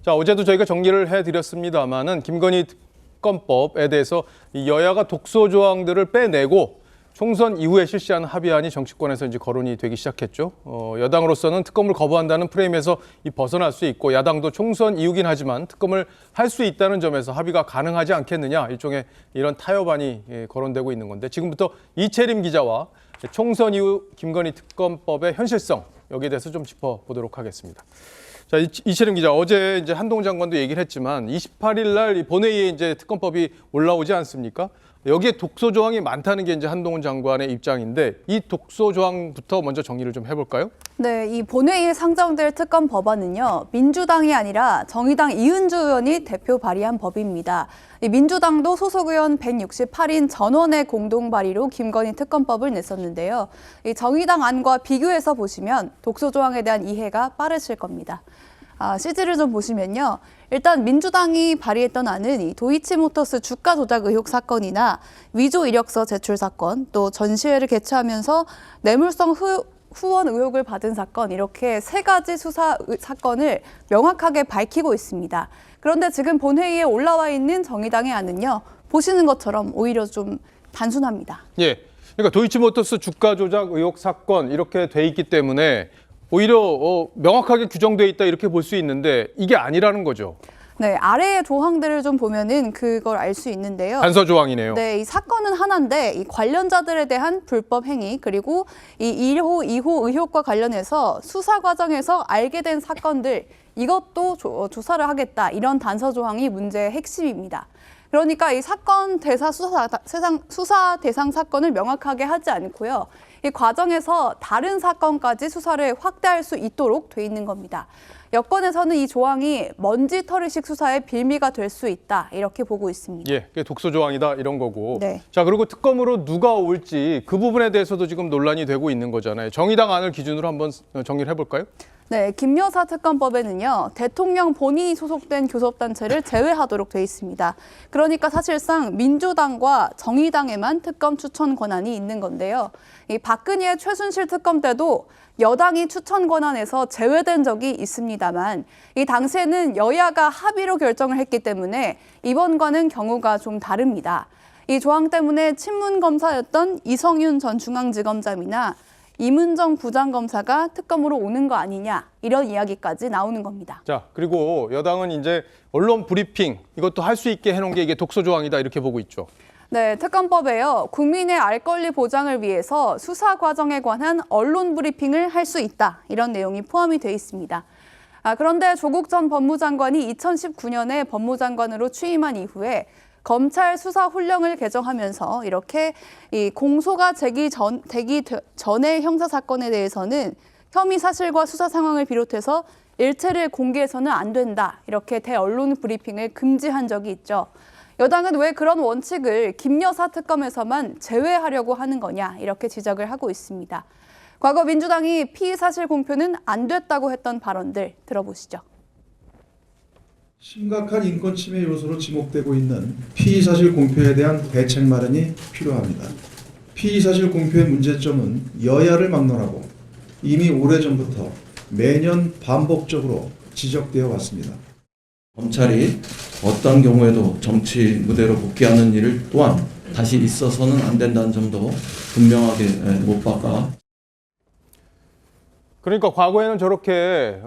자, 어제도 저희가 정리를 해드렸습니다만은 김건희 특검법에 대해서 여야가 독소 조항들을 빼내고 총선 이후에 실시한 합의안이 정치권에서 이제 거론이 되기 시작했죠. 여당으로서는 특검을 거부한다는 프레임에서 벗어날 수 있고 야당도 총선 이후긴 하지만 특검을 할 수 있다는 점에서 합의가 가능하지 않겠느냐, 일종의 이런 타협안이 거론되고 있는 건데, 지금부터 이채림 기자와 총선 이후 김건희 특검법의 현실성, 여기에 대해서 좀 짚어보도록 하겠습니다. 자, 이채림 기자, 어제 이제 한동훈 장관도 얘기를 했지만 28일 날 본회의에 이제 특검법이 올라오지 않습니까? 여기에 독소 조항이 많다는 게 이제 한동훈 장관의 입장인데, 이 독소 조항부터 먼저 정리를 좀 해볼까요? 네, 이 본회의에 상정될 특검 법안은요, 민주당이 아니라 정의당 이은주 의원이 대표 발의한 법입니다. 민주당도 소속 의원 168인 전원의 공동 발의로 김건희 특검법을 냈었는데요. 이 정의당 안과 비교해서 보시면 독소 조항에 대한 이해가 빠르실 겁니다. CG를 좀 보시면요. 일단 민주당이 발의했던 안은 이 도이치모터스 주가 조작 의혹 사건이나 위조 이력서 제출 사건, 또 전시회를 개최하면서 뇌물성 후원 의혹을 받은 사건, 이렇게 세 가지 수사 사건을 명확하게 밝히고 있습니다. 그런데 지금 본회의에 올라와 있는 정의당의 안은요, 보시는 것처럼 오히려 좀 단순합니다. 예, 그러니까 도이치모터스 주가 조작 의혹 사건 이렇게 돼 있기 때문에 오히려 명확하게 규정돼 있다 이렇게 볼 수 있는데, 이게 아니라는 거죠. 네, 아래의 조항들을 좀 보면은 그걸 알 수 있는데요. 단서 조항이네요. 네, 이 사건은 하나인데 이 관련자들에 대한 불법 행위, 그리고 이 1호, 2호 의혹과 관련해서 수사 과정에서 알게 된 사건들, 이것도 조사를 하겠다, 이런 단서 조항이 문제의 핵심입니다. 그러니까 이 사건 수사 대상 사건을 명확하게 하지 않고요, 이 과정에서 다른 사건까지 수사를 확대할 수 있도록 돼 있는 겁니다. 여권에서는 이 조항이 먼지털이식 수사의 빌미가 될 수 있다, 이렇게 보고 있습니다. 예, 그게 독소 조항이다 이런 거고. 네. 자, 그리고 특검으로 누가 올지 그 부분에 대해서도 지금 논란이 되고 있는 거잖아요. 정의당 안을 기준으로 한번 정리를 해볼까요? 네, 김 여사 특검법에는요, 대통령 본인이 소속된 교섭단체를 제외하도록 돼 있습니다. 그러니까 사실상 민주당과 정의당에만 특검 추천 권한이 있는 건데요. 이 박근혜의 최순실 특검 때도 여당이 추천 권한에서 제외된 적이 있습니다만, 이 당시에는 여야가 합의로 결정을 했기 때문에 이번과는 경우가 좀 다릅니다. 이 조항 때문에 친문 검사였던 이성윤 전 중앙지검장이나 이문정 부장검사가 특검으로 오는 거 아니냐, 이런 이야기까지 나오는 겁니다. 자, 그리고 여당은 이제 언론 브리핑 이것도 할 수 있게 해놓은 게 이게 독소 조항이다 이렇게 보고 있죠. 네, 특검법에요, 국민의 알 권리 보장을 위해서 수사 과정에 관한 언론 브리핑을 할 수 있다, 이런 내용이 포함이 돼 있습니다. 그런데 조국 전 법무장관이 2019년에 법무장관으로 취임한 이후에 검찰 수사 훈령을 개정하면서 이렇게 이 공소가 되기 전의 형사 사건에 대해서는 혐의 사실과 수사 상황을 비롯해서 일체를 공개해서는 안 된다, 이렇게 대언론 브리핑을 금지한 적이 있죠. 여당은 왜 그런 원칙을 김 여사 특검에서만 제외하려고 하는 거냐, 이렇게 지적을 하고 있습니다. 과거 민주당이 피의 사실 공표는 안 됐다고 했던 발언들 들어보시죠. 심각한 인권 침해 요소로 지목되고 있는 피의사실 공표에 대한 대책 마련이 필요합니다. 피의사실 공표의 문제점은 여야를 막론하고 이미 오래전부터 매년 반복적으로 지적되어 왔습니다. 검찰이 어떤 경우에도 정치 무대로 복귀하는 일을 또한 다시 있어서는 안 된다는 점도 분명하게 못 박아. 그러니까 과거에는 저렇게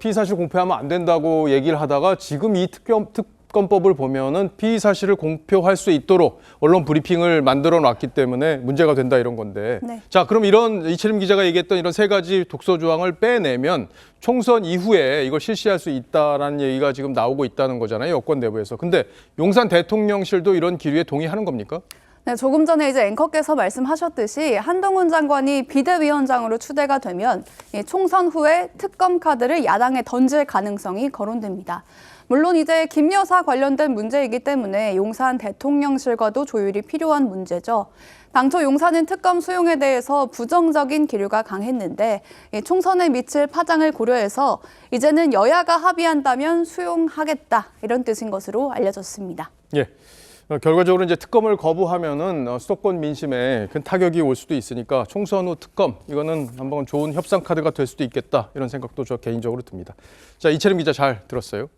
피의사실 공표하면 안 된다고 얘기를 하다가 지금 이 특검법을 보면은 피의사실을 공표할 수 있도록 언론 브리핑을 만들어 놨기 때문에 문제가 된다, 이런 건데. 네. 자, 그럼 이런 이채림 기자가 얘기했던 이런 세 가지 독소 조항을 빼내면 총선 이후에 이걸 실시할 수 있다라는 얘기가 지금 나오고 있다는 거잖아요, 여권 내부에서. 근데 용산 대통령실도 이런 기류에 동의하는 겁니까? 네, 조금 전에 이제 앵커께서 말씀하셨듯이 한동훈 장관이 비대위원장으로 추대가 되면 총선 후에 특검 카드를 야당에 던질 가능성이 거론됩니다. 물론 이제 김 여사 관련된 문제이기 때문에 용산 대통령실과도 조율이 필요한 문제죠. 당초 용산은 특검 수용에 대해서 부정적인 기류가 강했는데 총선에 미칠 파장을 고려해서 이제는 여야가 합의한다면 수용하겠다, 이런 뜻인 것으로 알려졌습니다. 예. 결과적으로 이제 특검을 거부하면은 수도권 민심에 큰 타격이 올 수도 있으니까 총선 후 특검, 이거는 한번 좋은 협상 카드가 될 수도 있겠다, 이런 생각도 저 개인적으로 듭니다. 자, 이채림 기자 잘 들었어요.